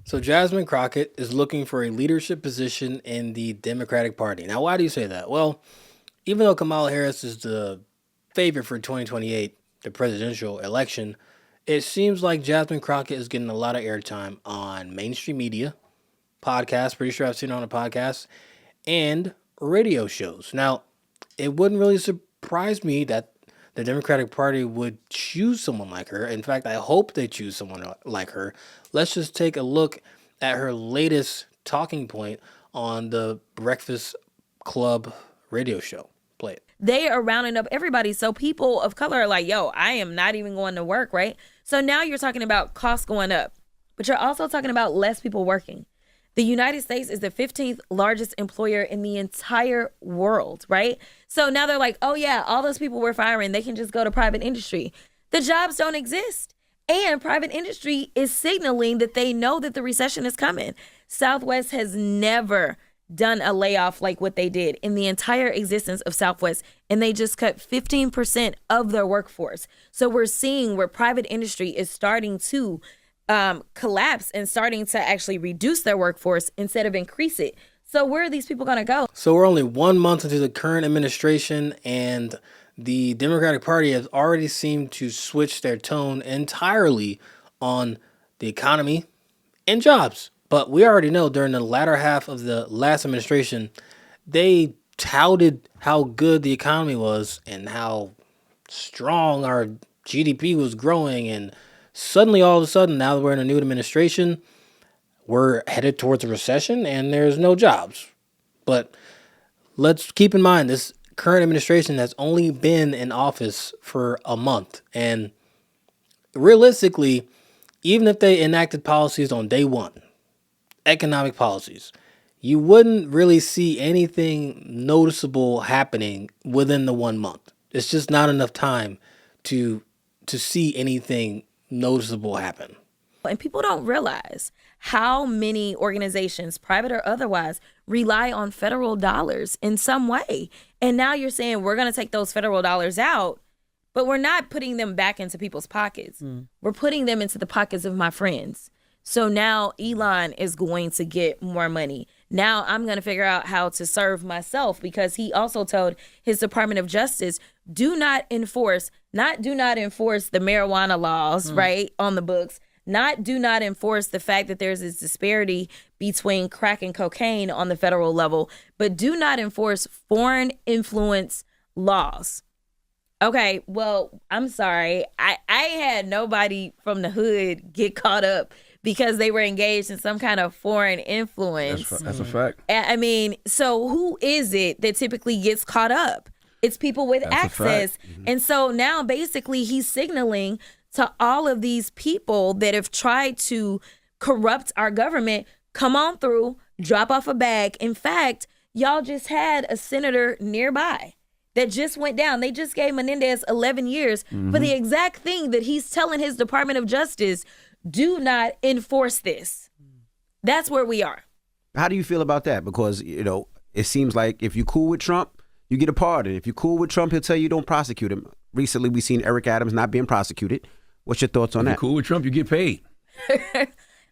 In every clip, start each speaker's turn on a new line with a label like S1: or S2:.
S1: So Jasmine Crockett is looking for a leadership position in the Democratic Party. Now, why do you say that? Well, even though Kamala Harris is the favorite for 2028, the presidential election, it seems like Jasmine Crockett is getting a lot of airtime on mainstream media, podcasts. Pretty sure I've seen her on a podcast, and radio shows. Now, it wouldn't really surprise me that the Democratic Party would choose someone like her. In fact, I hope they choose someone like her. Let's just take a look at her latest talking point on the Breakfast Club radio show. Play it.
S2: They are rounding up everybody. So people of color are like, yo, I am not even going to work, right? So now you're talking about costs going up, but you're also talking about less people working. The United States is the 15th largest employer in the entire world, right? So now they're like, oh yeah, all those people we're firing, they can just go to private industry. The jobs don't exist. And private industry is signaling that they know that the recession is coming. Southwest has never done a layoff like what they did in the entire existence of Southwest, and they just cut 15% of their workforce. So we're seeing where private industry is starting to collapse and starting to actually reduce their workforce instead of increase it. So where are these people going to go?
S1: So we're only 1 month into the current administration, and the Democratic Party has already seemed to switch their tone entirely on the economy and jobs. But we already know during the latter half of the last administration, they touted how good the economy was and how strong our GDP was growing. And suddenly, all of a sudden, now that we're in a new administration, we're headed towards a recession and there's no jobs. But let's keep in mind this current administration has only been in office for a month. And realistically, even if they enacted policies on day one, economic policies, you wouldn't really see anything noticeable happening within the 1 month. It's just not enough time to see anything noticeable happen.
S2: And people don't realize how many organizations, private or otherwise, rely on federal dollars in some way. And now you're saying we're going to take those federal dollars out, but we're not putting them back into people's pockets. We're putting them into the pockets of my friends. So now Elon is going to get more money. Now I'm going to figure out how to serve myself, because he also told his Department of Justice, do not enforce the marijuana laws, right, on the books. Do not enforce the fact that there's this disparity between crack and cocaine on the federal level, but do not enforce foreign influence laws. Okay, well, I'm sorry. I had nobody from the hood get caught up because they were engaged in some kind of foreign influence.
S3: That's a fact.
S2: I mean, so who is it that typically gets caught up? It's people with access. And so now basically he's signaling to all of these people that have tried to corrupt our government, come on through, drop off a bag. In fact, y'all just had a senator nearby that just went down. They just gave Menendez 11 years for the exact thing that he's telling his Department of Justice, do not enforce this. That's where we are.
S3: How do you feel about that? Because, it seems like if you're cool with Trump, you get a pardon. If you're cool with Trump, he'll tell you don't prosecute him. Recently, we've seen Eric Adams not being prosecuted. What's your thoughts on that?
S4: If you're cool with Trump, you get paid.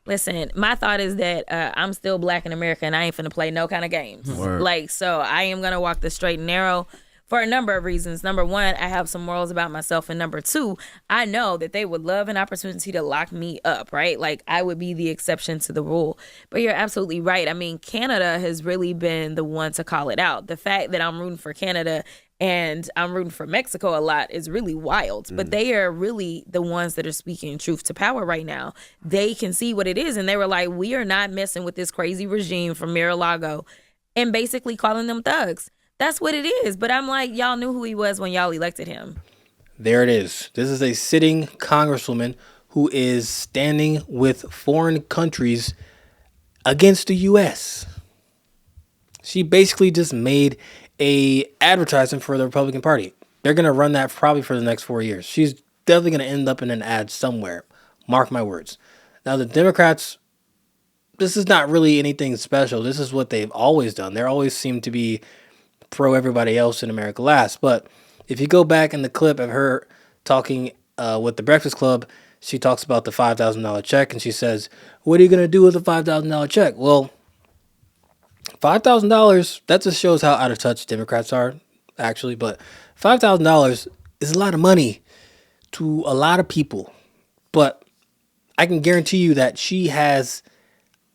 S2: Listen, my thought is that I'm still black in America and I ain't finna play no kind of games.
S4: Word.
S2: So I am gonna walk the straight and narrow for a number of reasons. Number one, I have some morals about myself. And number two, I know that they would love an opportunity to lock me up, right? Like I would be the exception to the rule. But you're absolutely right. I mean, Canada has really been the one to call it out. The fact that I'm rooting for Canada and I'm rooting for Mexico a lot is really wild. But they are really the ones that are speaking truth to power right now. They can see what it is. And they were like, we are not messing with this crazy regime from Mar-a-Lago, and basically calling them thugs. That's what it is. But I'm like, y'all knew who he was when y'all elected him.
S1: There it is. This is a sitting congresswoman who is standing with foreign countries against the U.S. She basically just made a advertisement for the Republican Party. They're going to run that probably for the next 4 years. She's definitely going to end up in an ad somewhere. Mark my words. Now, the Democrats, this is not really anything special. This is what they've always done. They always seem to be pro everybody else in America last. But if you go back in the clip of her talking with the Breakfast Club, she talks about the $5,000 check, and she says, "What are you gonna do with the $5,000 check?" Well, $5,000, that just shows how out of touch Democrats are, actually. But $5,000 is a lot of money to a lot of people. But I can guarantee you that she has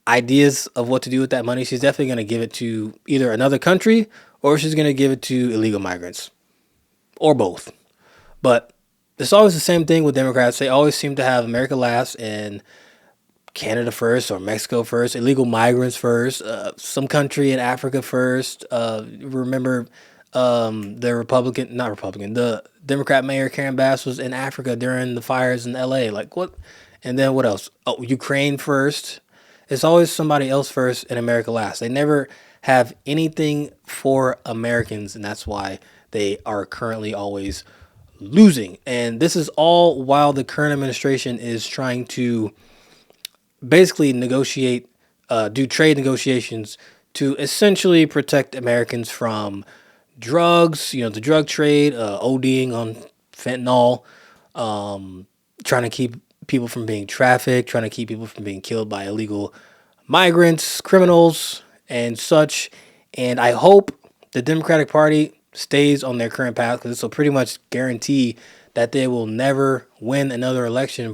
S1: ideas of what to do with that money. She's definitely going to give it to either another country or she's going to give it to illegal migrants or both. But it's always the same thing with Democrats. They always seem to have America last and Canada first or Mexico first, illegal migrants first, some country in Africa first. Remember the Democrat mayor Karen Bass was in Africa during the fires in LA. Like what? And then what else? Oh, Ukraine first. It's always somebody else first and America last. They never have anything for Americans, and that's why they are currently always losing. And this is all while the current administration is trying to basically do trade negotiations to essentially protect Americans from drugs, the drug trade, ODing on fentanyl, trying to keep people from being trafficked, trying to keep people from being killed by illegal migrants, criminals, and such. And I hope the Democratic Party stays on their current path because this will pretty much guarantee that they will never win another election